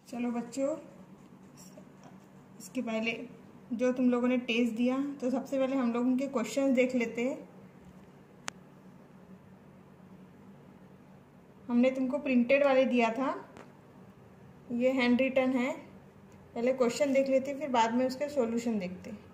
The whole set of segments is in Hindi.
चलो बच्चों, इसके पहले जो तुम लोगों ने टेस्ट दिया तो सबसे पहले हम लोग उनके क्वेश्चंस देख लेते हैं। हमने तुमको प्रिंटेड वाले दिया था, ये हैंड रिटन है। पहले क्वेश्चन देख लेते फिर बाद में उसके सॉल्यूशन देखते।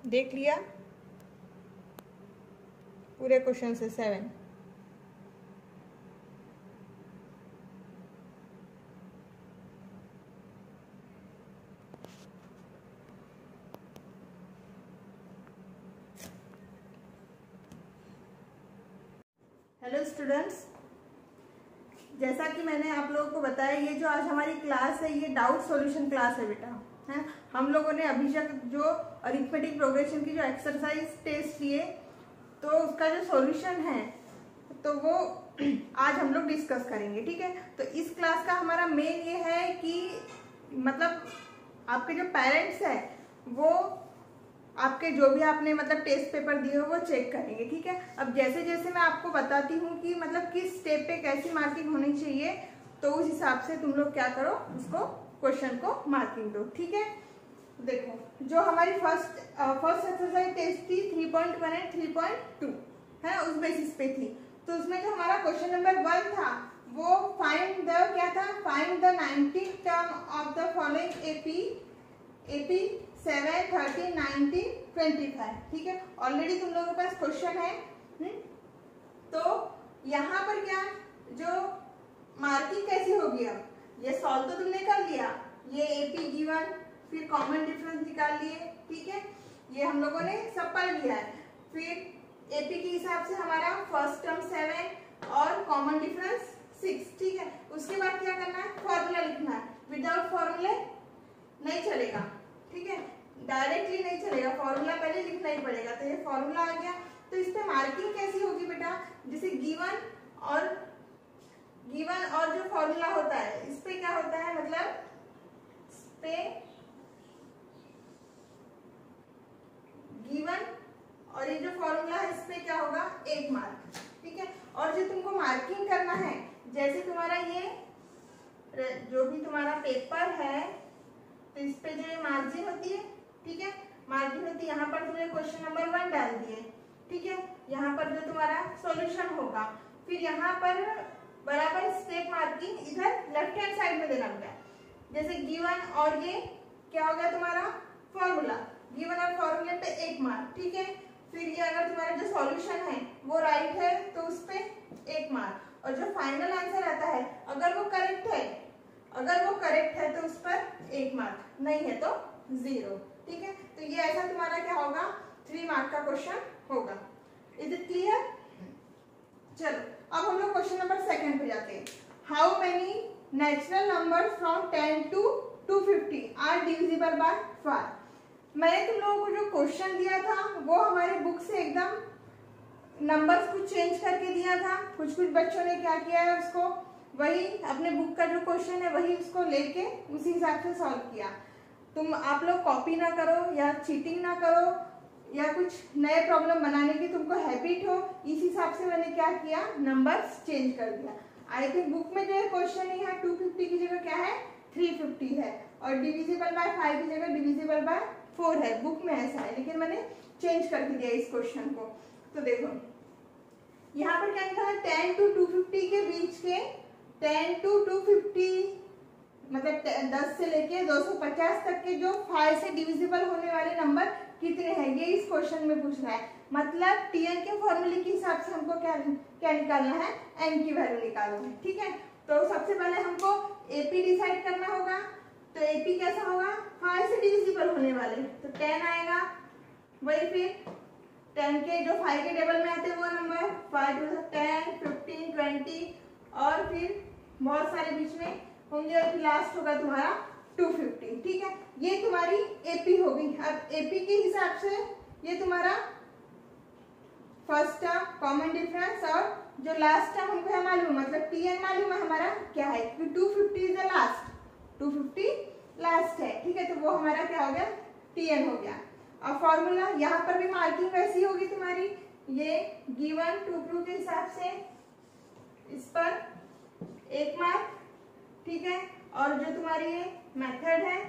देख लिया पूरे क्वेश्चन से 7। हेलो स्टूडेंट्स, जैसा कि मैंने आप लोगों को बताया, ये जो आज हमारी क्लास है ये डाउट सॉल्यूशन क्लास है बेटा। है हम लोगों ने अभी तक जो अरिथमेटिक प्रोग्रेशन की जो एक्सरसाइज टेस्ट लिए तो उसका जो सॉल्यूशन है तो वो आज हम लोग डिस्कस करेंगे। ठीक है, तो इस क्लास का हमारा मेन ये है कि मतलब आपके जो पेरेंट्स हैं वो आपके जो भी आपने मतलब टेस्ट पेपर दिए हो वो चेक करेंगे। ठीक है, अब जैसे जैसे मैं आपको बताती हूँ कि मतलब किस स्टेप पे कैसी मार्किंग होनी चाहिए तो उस हिसाब से तुम लोग क्या करो, उसको क्वेश्चन को मार्किंग दो। ठीक है, देखो जो हमारी फर्स्ट एक्सरसाइज टेस्ट थी 3.1 एंड 3.2 है, उस बेसिस पे थी। तो उसमें जो हमारा क्वेश्चन नंबर 1 था वो फाइंड द क्या था, find the 19 term of the following AP 7, 13, 19, 25। ठीक है, ऑलरेडी तुम लोगों के पास क्वेश्चन है। तो यहाँ पर क्या जो मार्किंग कैसी होगी, अब ये सॉल्व तो तुमने कर लिया, ये एपी गिवन, फिर कॉमन डिफरेंस निकाल लिए। ठीक है, ये हम लोगों ने सब पढ़ लिया है। फिर एपी के हिसाब से हमारा फर्स्ट टर्म 7 और कॉमन डिफरेंस 6। ठीक है, उसके बाद क्या करना है, फॉर्मूला लिखना है। विदाउट फॉर्मूले नहीं चलेगा। ठीक है, डायरेक्टली नहीं चलेगा, फॉर्मूला पहले लिखना ही पड़ेगा। तो ये फॉर्मूला आ गया। तो इस पे मार्किंग कैसी होगी बेटा, जैसे गिवन और जो फॉर्मूला होता है इस पे क्या होता है, मतलब इस पे गिवन और ये जो फॉर्मूला है इस पे क्या होगा, 1 मार्क। ठीक है, और जो तुमको मार्किंग करना है, जैसे तुम्हारा ये जो भी तुम्हारा पेपर है तो इस पे जो ये मार्जिन होती है, ठीक है, मार्जिन होती है, यहाँ पर तुमने क्वेश्चन नंबर 1 डाल दिए। ठीक है, यहाँ पर जो तुम्हारा सॉल्यूशन होगा, फिर यहाँ पर बराबर स्टेप मार्किंग इधर लेफ्ट हैंड साइड में देना होगा। जैसे गिवन और ये क्या हो गया तुम्हारा फॉर्मूला, गिवन और फॉर्मूले पे 1 मार्क। ठीक है, फिर ये अगर तुम्हारा जो सॉल्यूशन है वो राइट है तो उस पे 1 मार्क, और जो फाइनल आंसर आता है अगर वो करेक्ट है तो उस पर 1 मार्क, नहीं है तो 0। ठीक है, तो ये ऐसा तुम्हारा क्या होगा, 3 मार्क का क्वेश्चन होगा। Is it clear? चलो अब हम लोग क्वेश्चन नंबर 2 पे जाते हैं। How many natural numbers from 10 to 250 are divisible by 5। मैंने तुम लोगों को जो क्वेश्चन दिया था वो हमारे बुक से एकदम नंबर्स कुछ चेंज करके दिया था। कुछ बच्चों ने क्या किया है, उसको वही अपने बुक का जो क्वेश्चन है वही उसको लेके उसी हिसाब से सॉल्व किया। आप लोग कॉपी ना करो या चीटिंग ना करो या कुछ नए प्रॉब्लम बनाने की तुमको हैबिट हो, इस हिसाब से मैंने क्या किया, नंबर्स चेंज कर दिया। आई थिंक बुक में जो है क्वेश्चन है यहाँ 250 की जगह क्या है 350 है, और डिविजिबल बाय 5 की जगह डिविजिबल बाय 4 है। बुक में ऐसा है, लेकिन मैंने चेंज कर दिया इस क्वेश्चन को। तो देखो यहाँ पर क्या लिखा है, 10 to 250 के बीच के 10 to 250 मतलब 10 से लेके 250 तक के जो 5 से डिविजिबल होने वाले नंबर कितने हैं, ये इस क्वेश्चन में पूछ रहा है। मतलब टीएन के फॉर्मूले के हिसाब से हमको क्या निकालना है, एन की वैल्यू निकालना है। ठीक है, तो सबसे पहले हमको एपी डिसाइड करना होगा। तो एपी कैसा होगा, 5 से डिविजिबल होने वाले, तो 10 आएगा। वही फिर 10 के जो 5 के टेबल में आते हैं वो नंबर 5 to 10, 15, 20 और फिर बहुत सारे बीच में होंगे और फिर लास्ट होगा तुम्हारा 250। ठीक है, ये तुम्हारी एपी होगी। अब एपी के हिसाब से ये तुम्हारा फर्स्ट टर्म कॉमन डिफरेंस और जो लास्ट टर्म हमको है मालूम, मतलब टीएन मालूम है हमारा क्या है, क्योंकि 250 इज द लास्ट, 250 लास्ट है, ठीक है, तो वो हमारा क्या हो गया, टीएन हो गया। अब फॉर्मूला यहाँ पर भी मार्किंग वैसी होगी तुम्हारी, ये गिवन टू प्रूव के हिसाब से इस पर 1 मार्क, ठीक है। और जो तुम्हारी ये मेथड है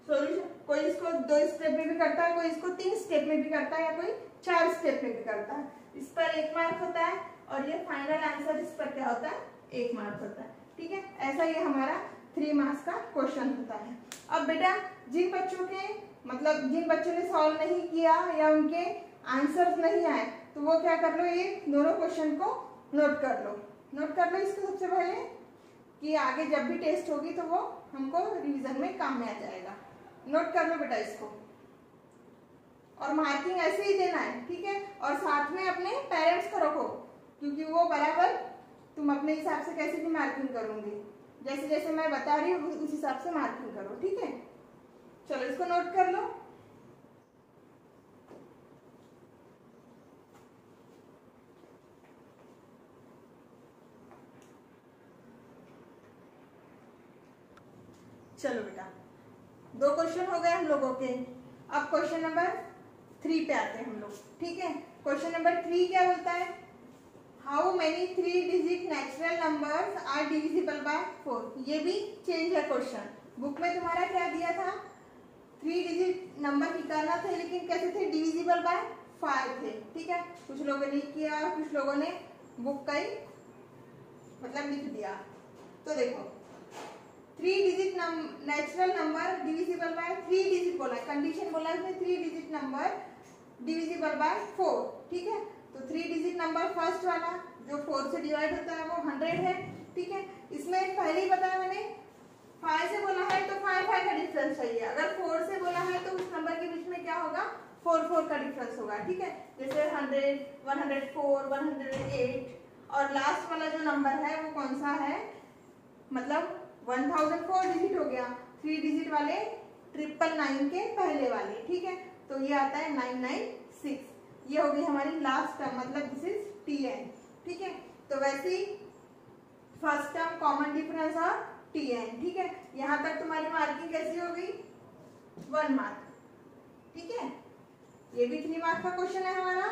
सॉल्यूशन, कोई इसको 2 स्टेप में भी करता है, कोई इसको 3 स्टेप में भी करता है, या कोई 4 स्टेप में भी करता है। इस पर 1 मार्क होता है और ये फाइनल आंसर इस पर क्या होता है, 1 मार्क होता है, ठीक है। ऐसा ये हमारा 3 मार्क्स का क्वेश्चन होता है। अब बेटा जिन बच्चों के मतलब जिन बच्चों ने सॉल्व नहीं किया या उनके आंसर्स नहीं आए, तो वो क्या कर लो, ये दोनों क्वेश्चन को नोट कर लो, नोट कर लो इसको सबसे पहले, कि आगे जब भी टेस्ट होगी तो वो हमको रिवीजन में काम में आ जाएगा। नोट कर लो बेटा इसको, और मार्किंग ऐसे ही देना है, ठीक है। और साथ में अपने पेरेंट्स को रखो, क्योंकि वो बराबर तुम अपने हिसाब से कैसे भी मार्किंग करोगे, जैसे जैसे मैं बता रही हूँ उस हिसाब से मार्किंग करो, ठीक है। चलो इसको नोट कर लो। चलो बेटा 2 क्वेश्चन हो गए हम लोगों के। अब क्वेश्चन नंबर 3 पे आते हैं हम लोग, ठीक है। क्वेश्चन नंबर 3 क्या बोलता है, how many 3 digit natural numbers are divisible by 4। ये भी चेंज है क्वेश्चन, बुक में तुम्हारा क्या दिया था, 3 डिजिट नंबर निकालना थे, लेकिन कैसे थे, डिविजिबल बाय 5 थे, ठीक है। कुछ लोगों ने किया, कुछ लोगों ने बुक का ही मतलब लिख दिया। तो देखो 3 digit natural number divisible by 3 digit बोला है, कंडीशन बोला है 3 डिजिट नंबर डिविजिबल बाय 4, ठीक है। तो 3 डिजिट नंबर फर्स्ट वाला जो 4 से डिवाइड होता है वो 100 है, ठीक है। इसमें पहले ही बताया मैंने, 5 से बोला है तो 5 का डिफरेंस चाहिए, अगर 4 से बोला है तो उस नंबर के बीच में क्या होगा, 4 का डिफरेंस होगा, ठीक है। जैसे 100, 104, 108, और लास्ट वाला जो नंबर है वो कौन सा है, मतलब 1004 डिजिट हो गया, 3 डिजिट वाले 999 के पहले वाले, ठीक है। तो ये आता है 996, ये हो गई हमारी लास्ट टर्म, मतलब दिस इज टीएन, ठीक है। तो वैसे ही फर्स्ट टर्म कॉमन डिफरेंस और टीएन, ठीक है। यहाँ तक तुम्हारी मार्किंग कैसी हो गई, 1 मार्क, ठीक है। ये भी 3 मार्क का क्वेश्चन है हमारा।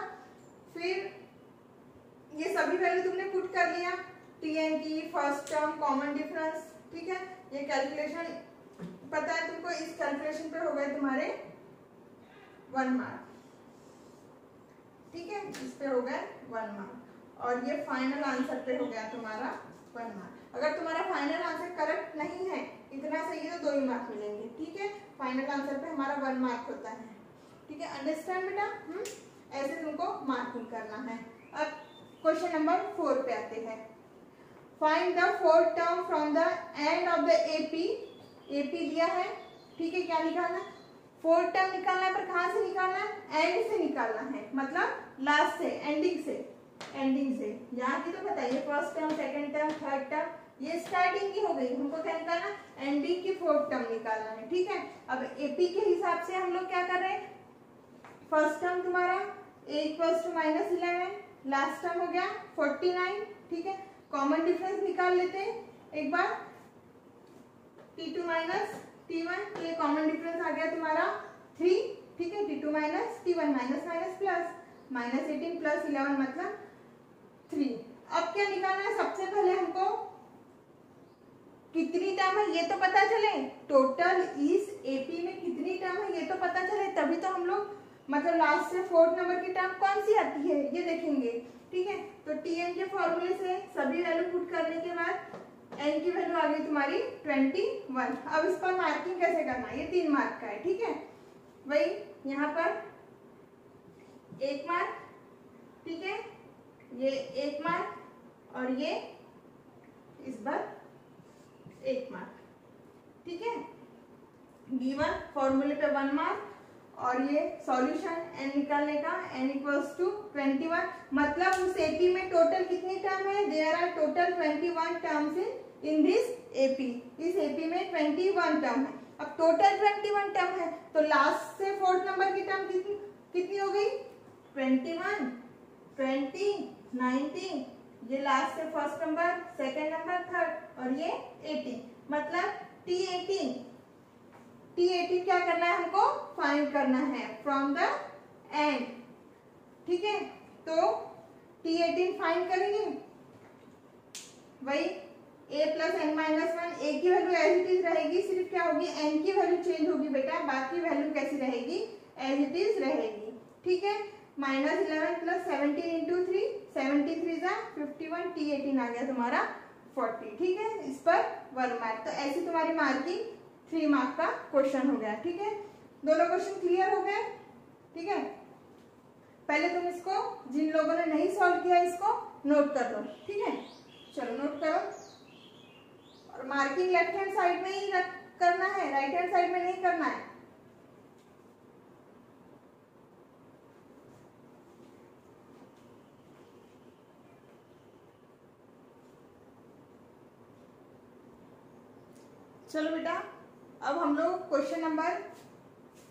फिर ये सभी वैल्यू तुमने पुट कर लिया, टीएन की, फर्स्ट टर्म, कॉमन डिफरेंस, ठीक है। ये कैलकुलेशन पता है तुमको, इस कैलकुलेशन पे हो गए तुम्हारे 1 मार्क, ठीक है, इस पे हो गए 1 मार्क, और ये फाइनल आंसर पे हो गया तुम्हारा 1 मार्क। अगर तुम्हारा फाइनल आंसर करेक्ट नहीं है, इतना सही है, तो 2 ही मार्क मिलेंगे, ठीक है। फाइनल आंसर पे हमारा 1 मार्क होता है, ठीक है। अंडरस्टैंड बेटा, ऐसे तुमको मार्किंग करना है। अब क्वेश्चन नंबर 4 पे आते हैं, find the 4th term from the end of the AP. AP दिया है, ठीक है, क्या निकालना, 4th टर्म निकालना है, पर कहाँ से निकालना है, एंड से निकालना है, मतलब लास्ट से, एंडिंग से, एंडिंग से। यहाँ की तो बताइए, first term, second term, third term, ये स्टार्टिंग की हो गई, हमको क्या निकालना, एंडिंग की 4th टर्म निकालना है, ठीक है। अब एपी के हिसाब से हम लोग क्या कर रहे हैं, फर्स्ट टर्म तुम्हारा a = -11, लास्ट टर्म हो गया 49, ठीक है। कॉमन डिफरेंस निकाल लेते हैं एक बार, t2 - t1, तो ये कॉमन डिफरेंस आ गया तुम्हारा 3, ठीक है। t2 - t1, minus minus plus, -18 + 11 मतलब 3। अब क्या निकालना है, सबसे पहले हमको कितनी टर्म है ये तो पता चले, टोटल इस एपी में कितनी टर्म है ये तो पता चले, तभी तो हम लोग मतलब लास्ट से 4th नंबर की टर्म कौन सी आती है ये देखेंगे, ठीक है। तो टीएन के फॉर्मूले से सभी वैल्यू पुट करने के बाद एन की वैल्यू आ गई तुम्हारी 21। अब इस पर मार्किंग कैसे करना है, ये 3 मार्क का है, ठीक है। वही यहाँ पर 1 मार्क, ठीक है, ये 1 मार्क, और ये इस पर 1 मार्क, ठीक है। गिवन फॉर्मूले पे 1 मार्क, और ये सॉल्यूशन एन निकालने का, n = 21, मतलब उस एपी में टोटल कितनी टर्म है, there are total 21 terms in this AP. इस एपी में 21 टर्म है, अब टोटल 21 टर्म है, तो लास्ट से फोर्थ नंबर की टर्म कितनी हो गई? 21, 20, 19, ये लास्ट से first number, second number, third, और ये 18, मतलब T18 क्या करना है हमको? फाइंड करना है फ्रॉम द एंड। ठीक है, तो T18 फाइंड करेंगे, वही a plus n minus 1, a की वैल्यू एज इट इज रहेगी, सिर्फ क्या होगी? n की वैल्यू चेंज होगी बेटा, बाकी वैल्यू कैसी रहेगी? एज इट इज रहेगी। ठीक है, -11 प्लस 17 इंटू 3, 73 जा 51, T18 आ गया तुम्हारा 40। ठीक है, इस पर 1 मार्क। तो ऐसी तुम्हारी मार्किंग 3 मार्क का क्वेश्चन हो गया। ठीक है, दोनों क्वेश्चन क्लियर हो गए? ठीक है, पहले तुम इसको, जिन लोगों ने नहीं सॉल्व किया इसको नोट कर लो। ठीक है, चलो नोट करो, और मार्किंग लेफ्ट हैंड साइड में ही करना है, राइट हैंड साइड में नहीं करना है। चलो बेटा, अब हम लोग क्वेश्चन नंबर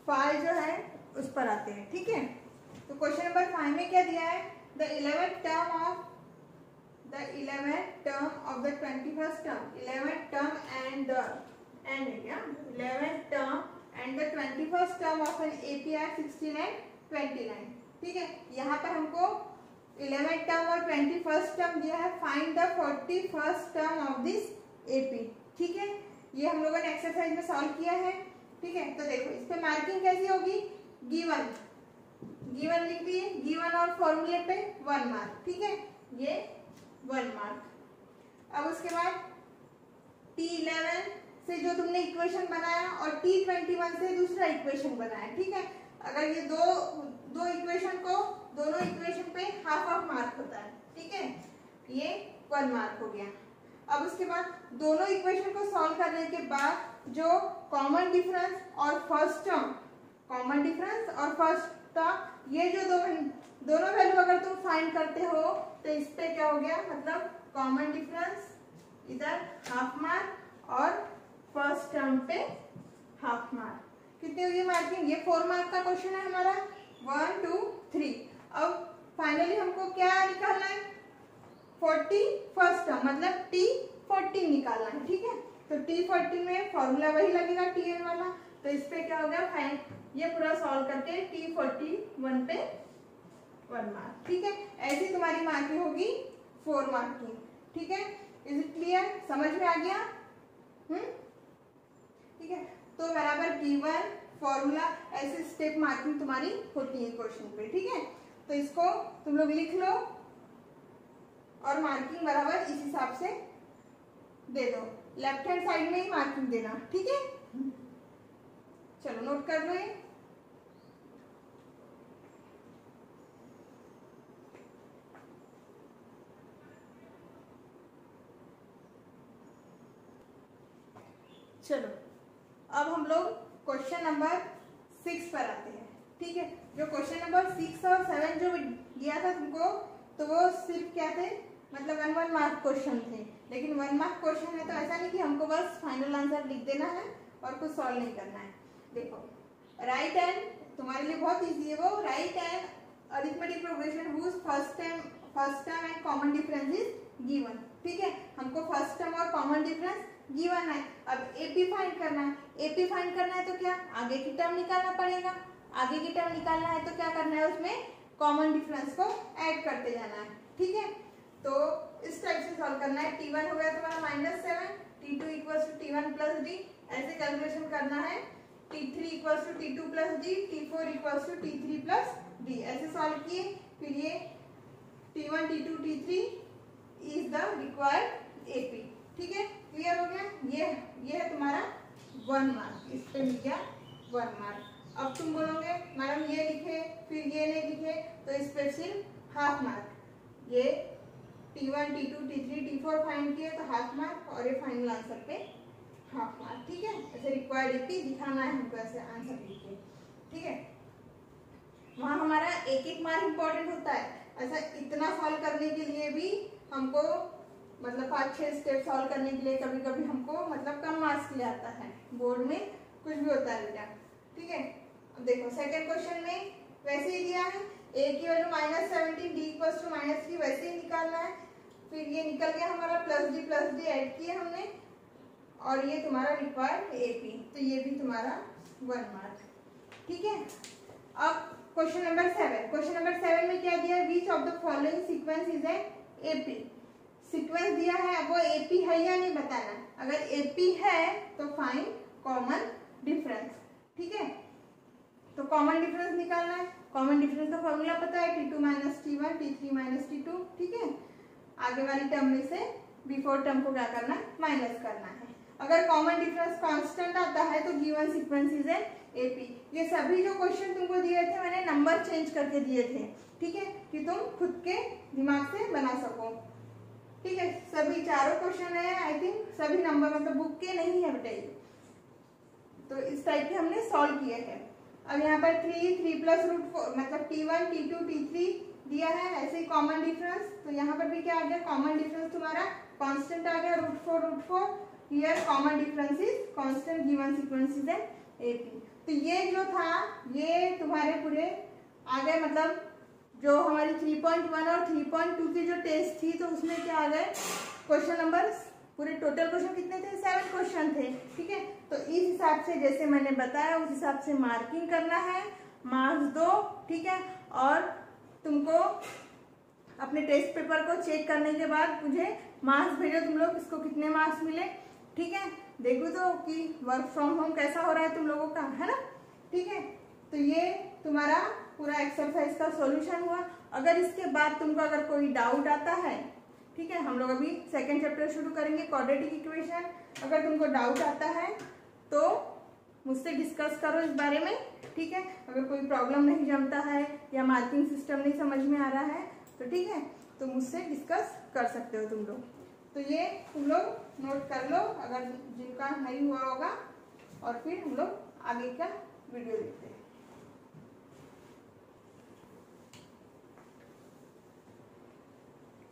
5 जो है उस पर आते हैं। ठीक है, तो क्वेश्चन नंबर 5 में क्या दिया है? The 11th term of the 21st term, 11th term and the 11th term and the 21st term of an APR 16 and 29। ठीक है, यहाँ पर हमको 11th टर्म और 21st टर्म दिया है, find the 41st term of this AP। ठीक है, ये हम लोगों ने एक्सरसाइज में सॉल्व किया है। ठीक है, तो देखो इस पे मार्किंग कैसी होगी? गिवन लिख दिए, गिवन और फॉर्मूले पे 1 मार्क। ठीक है, ये 1 मार्क। अब उसके बाद T11 से जो तुमने इक्वेशन बनाया और T21 से दूसरा इक्वेशन बनाया। ठीक है, अगर ये दो इक्वेशन को, दोनों इक्वेशन पे हाफ मार्क होता है। ठीक है, ये 1 मार्क हो गया। अब उसके बाद दोनों इक्वेशन को सॉल्व करने के बाद जो कॉमन डिफरेंस और फर्स्ट टर्म, ये जो दोनों वैल्यू अगर तुम फाइंड करते हो तो इस पे क्या हो गया? मतलब कॉमन डिफरेंस इधर हाफ मार्क और फर्स्ट टर्म पे हाफ मार्क। कितनी हुई मार्किंग? ये 4 मार्क का क्वेश्चन है हमारा, 1 2 3। अब फाइनली हमको क्या निकालना है? 41st टर्म, मतलब T14 निकालना है। ठीक है, तो T14 में फॉर्मूला वही लगेगा Tn वाला, तो इस पे क्या हो गया? फाइन ये पूरा सॉल्व करके T41 पे 1 मार्क। ठीक है, ऐसी तुम्हारी मार्किंग होगी 4 मार्क की। ठीक है, इज इट क्लियर? समझ में आ गया? ठीक है, तो बराबर गिवन फॉर्मूला, ऐसे स्टेप मार्किंग तुम्हारी होती है क्वेश्चन पे। ठीक है, तो इसको तुम लोग लिख लो और मार्किंग बराबर इस हिसाब से दे दो, लेफ्ट हैंड साइड में ही मार्किंग देना। ठीक है, चलो नोट कर लो ये। चलो अब हम लोग क्वेश्चन नंबर 6 पर आते हैं। ठीक है, जो क्वेश्चन नंबर 6 और 7 जो दिया था तुमको, तो वो सिर्फ क्या थे? मतलब 1 मार्क क्वेश्चन थे। लेकिन 1 मार्क क्वेश्चन है तो ऐसा नहीं कि हमको बस फाइनल आंसर लिख देना है और कुछ सॉल्व नहीं करना है। देखो, राइट एंड तुम्हारे लिए बहुत इजी है वो, right and arithmetic progression whose first term and common difference is given. ठीक है, हमको फर्स्ट टर्म और कॉमन डिफरेंस गिवन है। अब एपी फाइंड करना है, एपी फाइंड करना है तो क्या? आगे की टर्म निकालना पड़ेगा। आगे की टर्म निकालना है तो क्या करना है? उसमें कॉमन डिफरेंस को ऐड करते जाना है। ठीक है, तो इस टाइप से सॉल्व करना है। T1 हो गया तुम्हारा -7, T2 equals to T1 plus D, ऐसे कैलकुलेशन करना है। T3 equals to T2 plus D, T4 equals to T3 plus D, ऐसे सॉल्व किए। फिर ये T1 T2 T3 is the required AP। ठीक है, क्लियर हो गया? ये है तुम्हारा 1 मार्क, इस पे मिल गया 1 मार्क। अब तुम बोलोगे मैडम ये लिखे फिर ये नहीं लिखे, तो इस पे सिर्फ हाफ मार्क। ये T1 T2 T3 T4 find किए तो हाफ मार्क, और ये फाइनल आंसर पे हाफ मार्क। ठीक है, ऐसे रिक्वायर्ड एपी दिखाना है हमको, ऐसे आंसर लिख के। ठीक है, वहाँ हमारा 1-1 मार्क इंपॉर्टेंट होता है। ऐसा इतना सॉल्व करने के लिए भी हमको मतलब 5-6 स्टेप सॉल्व करने के लिए कभी कभी हमको मतलब कम मार्क्स ले आता है। बोर्ड में कुछ भी होता है बेटा, ठीक है। अब देखो सेकंड क्वेश्चन में वैसे ही दिया है, a की वैल्यू -17, d इक्वल्स टू -3, वैसे ही निकालना है। फिर ये निकल गया हमारा प्लस डी ऐड किए हमने, और ये तुम्हारा रिक्वायर्ड AP, तो ये भी तुम्हारा 1 मार्क, ठीक है। अब क्वेश्चन नंबर 7, क्वेश्चन नंबर 7 में क्या दिया है, which of the following sequence is a AP। Sequence दिया है, अब वो AP है या नहीं बताना, अगर AP है तो फाइंड कॉमन डिफरेंस, ठीक है। तो कॉमन डिफरेंस निकालना है, कॉमन डिफरेंस का फॉर्मूला पता है, T2 - T1 T3 - T2, ठीक है। आगे वाली टर्म में से बिफोर टर्म को क्या करना है, माइनस करना है। अगर कॉमन डिफरेंस कांस्टेंट आता है तो given sequence is a AP। ये सभी जो क्वेश्चन तुमको दिए थे मैंने नंबर चेंज करके दिए थे, ठीक है, कि तुम खुद के दिमाग से बना सको, ठीक है। सभी चारों क्वेश्चन है, आई थिंक सभी नंबर मतलब बुक के नहीं है बेटा ये, तो इस टाइप के हमने सॉल्व किए हैं। अब यहाँ पर 3 प्लस √4 मतलब T1 T2 T3 दिया है, ऐसे ही कॉमन डिफरेंस, तो यहाँ पर भी क्या आ गया, कॉमन डिफरेंस तुम्हारा कांस्टेंट आ गया √4 here common difference is constant, given sequence is an AP। तो ये जो था ये तुम्हारे पूरे आ गए, मतलब जो हमारी 3.1 और 3.2 की जो टेस्ट थी तो उसमें क्या आ गए क्वेश्चन नंबर, पूरे टोटल क्वेश्चन कितने थे, 7 क्वेश्चन थे, ठीक है। तो इस हिसाब से जैसे मैंने बताया उस हिसाब से मार्किंग करना है, मार्क्स दो, ठीक है। और तुमको अपने टेस्ट पेपर को चेक करने के बाद मुझे मार्क्स भेजो, तुम लोग इसको कितने मार्क्स मिले, ठीक है। देखो तो कि वर्क फ्रॉम होम कैसा हो रहा है तुम लोगों का, है ना, ठीक है। तो ये तुम्हारा पूरा एक्सरसाइज का सॉल्यूशन हुआ। अगर इसके बाद तुमको अगर कोई डाउट आता है, ठीक है, हम लोग अभी सेकंड चैप्टर शुरू करेंगे क्वाड्रेटिक इक्वेशन, अगर तुमको डाउट आता है तो मुझसे डिस्कस करो इस बारे में, ठीक है। अगर कोई प्रॉब्लम नहीं जमता है या मार्किंग सिस्टम नहीं समझ में आ रहा है तो ठीक है, तो मुझसे डिस्कस कर सकते हो तुम लोग। तो ये तुम लोग नोट कर लो अगर जिनका नहीं हुआ होगा, और फिर हम लोग आगे का वीडियो देखते हैं।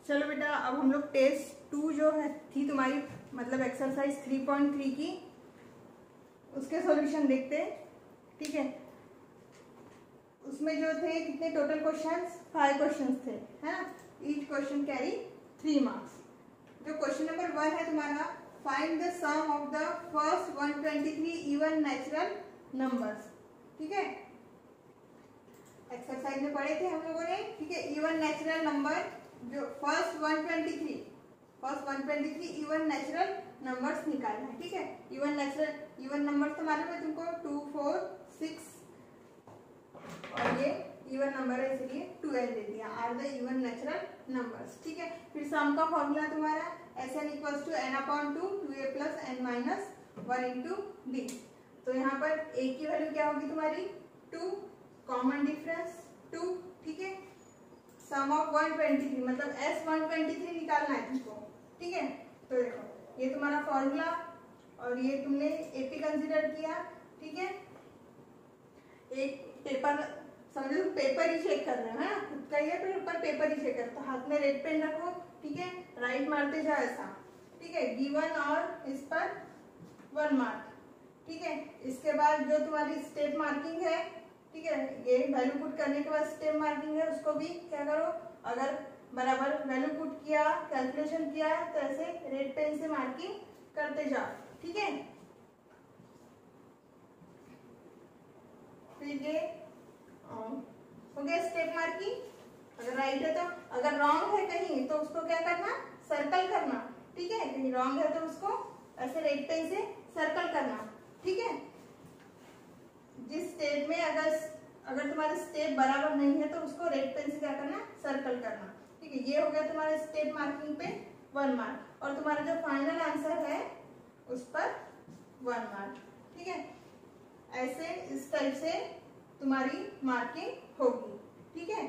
चलो बेटा, अब हम लोग टेस्ट 2 जो है थी तुम्हारी मतलब एक्सरसाइज 3.3 की, उसके सॉल्यूशन देखते हैं, ठीक है। उसमें जो थे कितने टोटल क्वेश्चंस, 5 क्वेश्चंस थे, है ना। Each question carry 3 marks. जो क्वेश्चन नंबर 1 है तुम्हारा, find the sum of the first 123 even natural numbers, ठीक है। एक्सरसाइज में पढ़े थे हम लोगों ने, ठीक है। इवन नेचुरल नंबर जो फर्स्ट 123 इवन नेचुरल नंबर्स निकालना है, ठीक है। इवन नंबर्स तो मालूम है तुमको, 2 4 6, और ये इवन नंबर है इसलिए 12 दे दिया, are the even natural numbers, ठीक है। फिर सम का फॉर्मूला तुम्हारा Sn equals to n/2 2a plus n minus 1 into d। तो यहाँ पर a की वैल्यू क्या होगी तुम्हारी 2, कॉमन डिफरेंस 2, ठीक है। सम ऑफ 123 मतलब S123 निकालना है तुमको, ठीक है। तो देखो ये तुम्हारा फॉर्मूला, और ये तुमने AP कंसीडर किया, ठीक है। एक पेपर समझो, पेपर ही चेक कर रहे हो, है ना, खुद का ही है पर पेपर ही चेक कर, तो हाथ में रेड पेन रखो, ठीक है, राइट मारते जाओ ऐसा, ठीक है। गिवन और इस पर 1 मार्क, ठीक है। इसके बाद जो तुम्हारी स्टेप मार्किंग है, ठीक है, ये वैल्यू पुट करने के बाद स्टेप मार्किंग है, उसको भी क्या करो, अगर बराबर वैल्यू पुट किया, कैलकुलेशन किया तो ऐसे रेड पेन से मार्किंग करते जाओ, ठीक है। फिर ये हो गया स्टेप मार्किंग, अगर राइट है तो, अगर रॉन्ग है कहीं तो उसको क्या करना, सर्कल करना, ठीक है। कहीं रॉन्ग है तो उसको ऐसे रेड पेन से सर्कल करना, ठीक है। जिस स्टेप में अगर तुम्हारा स्टेप बराबर नहीं है तो उसको रेड पेन से क्या करना, सर्कल करना, ठीक है। ये हो गया तुम्हारा स्टेप मार्किंग पे 1 मार्क, और तुम्हारा जो फाइनल आंसर है उस पर 1 मार्क, ठीक है। ऐसे इस टाइप से तुम्हारी मार्किंग होगी, ठीक है।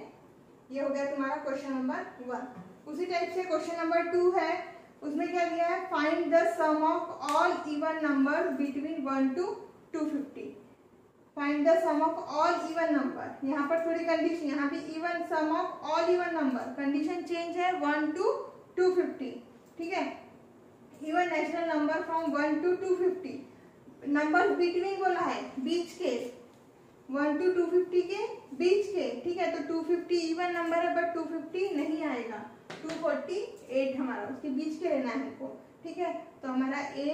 ये हो गया तुम्हारा क्वेश्चन नंबर 1। उसी टाइप से क्वेश्चन नंबर 2 है, उसमें क्या दिया है, find the sum of all even numbers between 1 to 250। Find the sum of all even number, यहाँ पर थोड़ी कंडीशन, यहाँ भी even sum of all even number, condition change है 1 to 250, ठीक है। Even natural number from 1 to 250, number between बोला 1 to 250 के बीच के, ठीक है। तो 250 इवन नंबर है बट 250 नहीं आएगा, 248 हमारा उसके बीच के लेना है हमको, ठीक है। तो हमारा a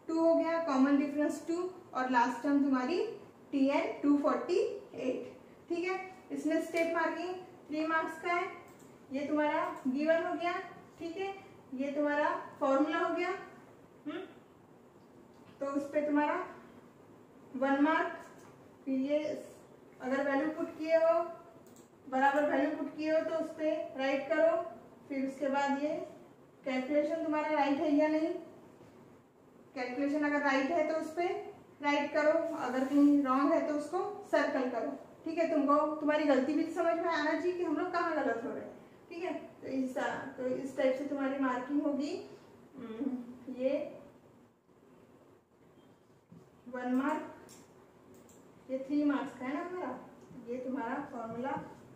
2 हो गया, कॉमन डिफरेंस 2, और लास्ट टर्म तुम्हारी tn 248, ठीक है। इसमें स्टेप मार्किंग 3 मार्क्स का है, ये तुम्हारा गिवन हो गया, ठीक है। ये तुम्हारा फॉर्मूला हो गया, तो उस पे तुम्हारा 1 मार्क। फिर ये अगर वैल्यू पुट किए हो, बराबर वैल्यू पुट किए हो, तो उस पे राइट करो। फिर उसके बाद ये कैलकुलेशन तुम्हारा राइट है या नहीं, कैलकुलेशन अगर राइट है तो उस पे राइट करो, अगर कहीं रॉन्ग है तो उसको सर्कल करो, ठीक है। तुमको तुम्हारी गलती भी समझ में आना चाहिए कि हम लोग कहाँ गलत हो रहे हैं, ठीक है। तो इस टाइप से तुम्हारी मार्किंग होगी। ये 1 मार्क, ये 3 मार्क्स का है ना हमारा, ये तुम्हारा फॉर्मूला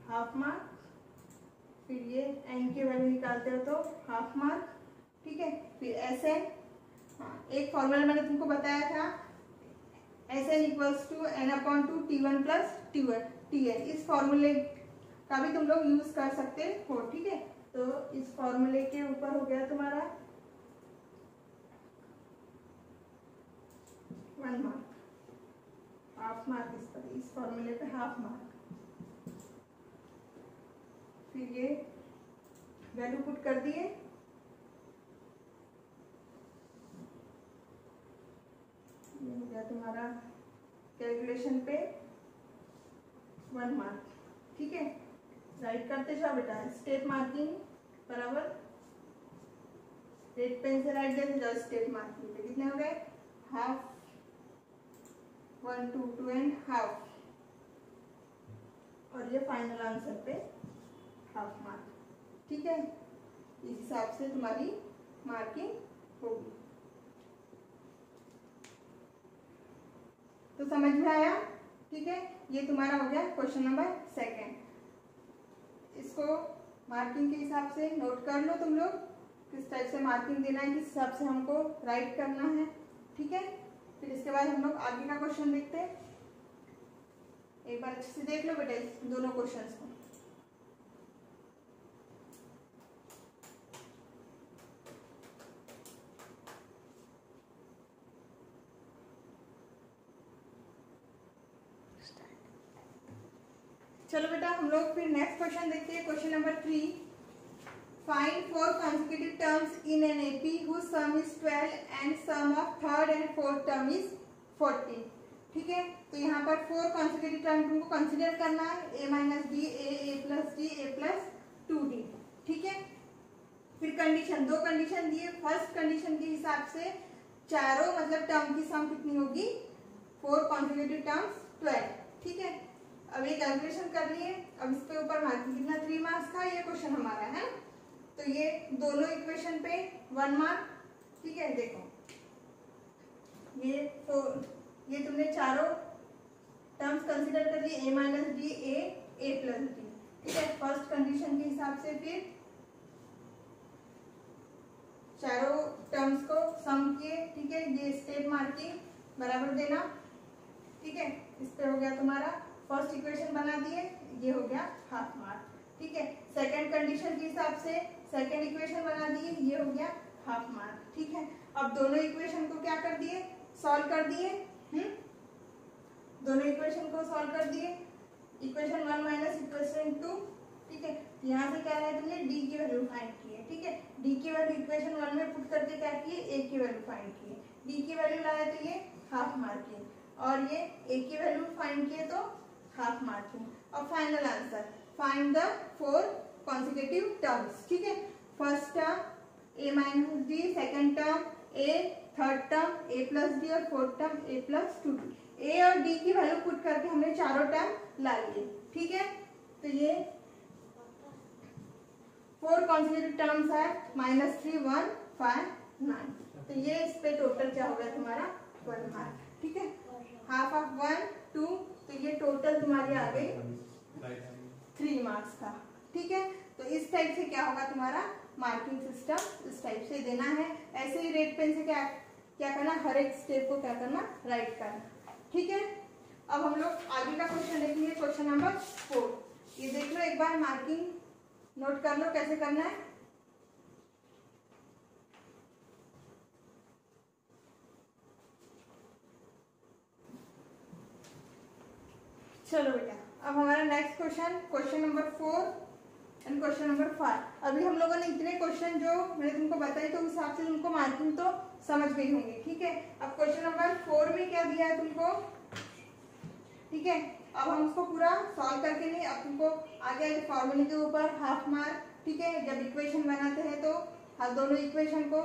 हाफ मार्क। फिर ये एन की वैल्यू निकालते हो तो हाफ मार्क, ठीक है। फिर एस एन, एक फॉर्मूला मैंने तुमको बताया था, S N equals to n/2 t1 plus tn। इस फॉर्मूले का भी तुम लोग यूज कर सकते हो, ठीक है। तो इस फॉर्मूले के ऊपर हो गया तुम्हारा 1 मार्क, हाफ मार्क इस पर, इस फॉर्मूले पे हाफ मार्क। फिर ये वैल्यू पुट कर दिए, ये हो गया तुम्हारा कैलकुलेशन पे 1 मार्क, ठीक है। राइट करते जाओ बेटा, स्टेप मार्किंग बराबर रेड पेन से राइट देते जाओ स्टेप मार्किंग पे। कितने हो गए, हाफ, 1 2 2 एंड हाफ, और ये फाइनल आंसर पे हाफ मार्क, ठीक है। इस हिसाब से तुम्हारी मार्किंग होगी। तो समझ में आया, ठीक है। ये तुम्हारा हो गया क्वेश्चन नंबर 2। इसको मार्किंग के हिसाब से नोट कर लो तुम लोग, किस टाइप से मार्किंग देना है, किस हिसाब से हमको राइट करना है, ठीक है। फिर इसके बाद हम लोग आगे का क्वेश्चन देखते हैं। एक बार अच्छे से देख लो बेटा इस दोनों क्वेश्चंस को। चलो बेटा हम लोग फिर नेक्स्ट क्वेश्चन देखते हैं, question number 3। Find 4 consecutive terms in an AP whose sum is 12 and sum of third and fourth term is 40, ठीक है। तो यहाँ पर 4 consecutive term तुमको कंसिडर करना है, a minus D, a plus D, a plus 2d, ठीक है। फिर कंडीशन, 2 कंडीशन दिए। फर्स्ट कंडीशन के हिसाब से चारों मतलब टर्म की सम कितनी होगी, 4 consecutive terms 12, ठीक है। अब ये कैलकुलेशन कर लिए, अब इसके ऊपर मार्किंग कितना 3 मार्क्स का ये क्वेश्चन हमारा है। तो ये दोनों इक्वेशन पे 1 मार्क, ठीक है। देखो ये तुमने चारों टर्म्स कंसीडर कर लिए, a minus D, a plus D, ठीक है। फर्स्ट कंडीशन के हिसाब से फिर चारों टर्म्स को सम किए, ठीक है। ये स्टेप मार्किंग बराबर देना, ठीक है। इस पे हो गया तुम्हारा फर्स्ट इक्वेशन बना दिए, ये हो गया हाफ मार्क, ठीक है। सेकंड कंडीशन के हिसाब से सेकंड इक्वेशन बना दिए, ये हो गया हाफ मार्क, ठीक है। अब दोनों इक्वेशन को क्या कर दिए, सॉल्व कर दिए, दोनों इक्वेशन को सॉल्व कर दिए। इक्वेशन 1 माइनस इक्वेशन 2, ठीक है। यहाँ से क्या है तुमने डी की वैल्यू फाइंड की है, ठीक है। डी की वैल्यू इक्वेशन 1 में पुट करके क्या किए, ए की वैल्यू फाइंड की है। डी की वैल्यू लाए तो ये हाफ मार्किंग, और ये ए की वैल्यू फाइंड किए तो हाफ मार्किंग। और final answer, find the 4 consecutive terms, ठीक है। First term a minus d, second term a, third term a plus d, और fourth term a plus 2d। a और d की वैल्यू पुट करके हमने चारों टर्म ला लिए, ठीक है। तो ये 4 consecutive terms है, -3 1 5 9। तो ये इस पे टोटल क्या हो गया तुम्हारा 1 मार्क, ठीक है। हाफ ऑफ 1 2, तो ये टोटल तुम्हारी आ गई 3 मार्क्स का, ठीक है। तो इस टाइप से क्या होगा तुम्हारा मार्किंग सिस्टम, इस टाइप से देना है। ऐसे ही रेड पेन से क्या करना, हर एक स्टेप को क्या करना, राइट करना, ठीक है। अब हम लोग आगे का क्वेश्चन देखेंगे, क्वेश्चन नंबर 4। ये देख लो एक बार, मार्किंग नोट कर लो कैसे करना है। चलो बेटा, अब हमारा next question, question number 4 and question number 5। अभी हम लोगों ने इतने क्वेश्चन जो मैंने तुमको बताई तो उस हिसाब से तुमको मार्किंग तो समझ गई होंगी, ठीक है। अब क्वेश्चन नंबर 4 में क्या दिया है तुमको, ठीक है। अब हम उसको पूरा सॉल्व करके नहीं, अब तुमको आगे आगे फॉर्मूले के ऊपर हाफ मार्क, ठीक है। जब इक्वेशन बनाते हैं तो दोनों इक्वेशन को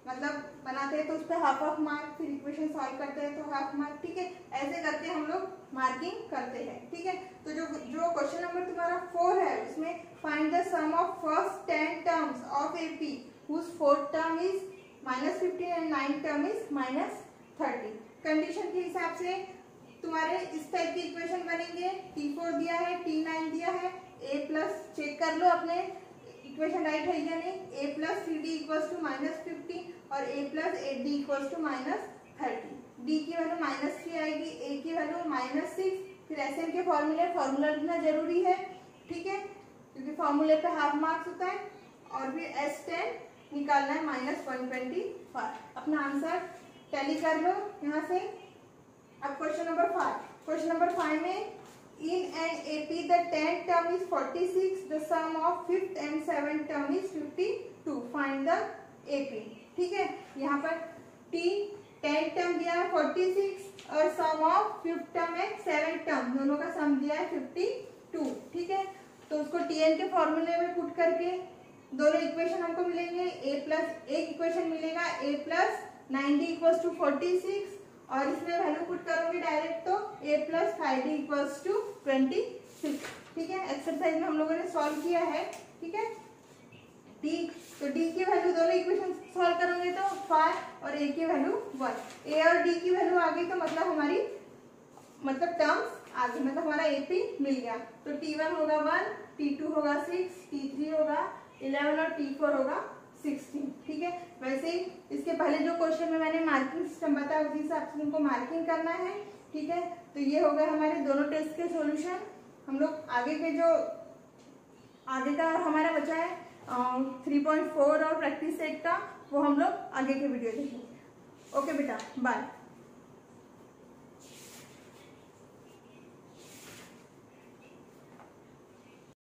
मतलब बनाते हैं तो उस पर हाफ मार्क, फिर इक्वेशन सॉल्व करते हैं तो हाफ मार्क, ठीक है। ऐसे करके हम लोग मार्किंग करते हैं, ठीक है। तो जो क्वेश्चन नंबर तुम्हारा 4 है उसमें find the sum of first 10 terms of AP whose fourth term is -15 and 9th term is -30। Condition के हिसाब से तुम्हारे इस टाइप की इक्वेशन बनेंगे। T4 दिया है, T9 दिया है, A प्लस चेक कर लो अपने इक्वेशन राइट है या नहीं। A plus CD equals to -15 और A plus 8D equals to -30। D की वैल्यू -3 आएगी, A की वैल्यू -6। फिर SM के फॉर्मूला लिखना जरूरी है, ठीक है, क्योंकि फॉर्मूले पे हाफ मार्क्स होता है। और फिर S10 निकालना है -125। अपना आंसर टैली कर लो यहाँ से। अब क्वेश्चन नंबर 5, क्वेश्चन नंबर 5 में in an AP the 10th term is 46, the sum of 5th and 7th term is 52, find the AP, ठीक है। यहाँ पर T 10th term दिया है 46 और sum of 5th term है 7th term, दोनों का सम दिया है 52, ठीक है। तो उसको TN के फॉर्मूले में पुट करके दोनों इक्वेशन हमको मिलेंगे। A प्लस एक इक्वेशन मिलेगा A plus 9D equals to 46 और इसमें वैल्यू पुट करोगे डायरेक्ट तो A plus 5D equals to 26, ठीक है। एक्सरसाइज में हम लोगों ने सॉल्व किया है, ठीक है। D तो D की वैल्यू दोनों इक्वेशन सॉल्व करोगे तो 5 और A की वैल्यू 1। A और D की वैल्यू आ गई तो मतलब हमारी टर्म्स आ गई, मतलब हमारा AP मिल गया। तो T1 होगा 1, T2 होगा 6, T3 होगा 11 और T4 होगा 16, ठीक है। वैसे ही इसके पहले जो क्वेश्चन में मैंने मार्किंग सिस्टम बताया उसी हिसाब से तुमको मार्किंग करना है, ठीक है। तो ये हो गए हमारे दोनों टेस्ट के सॉल्यूशन। हम लोग आगे के जो आगे का हमारा बचा है 3.4 और प्रैक्टिस सेट का, वो हम लोग आगे के वीडियो देखेंगे। ओके बेटा, बाय।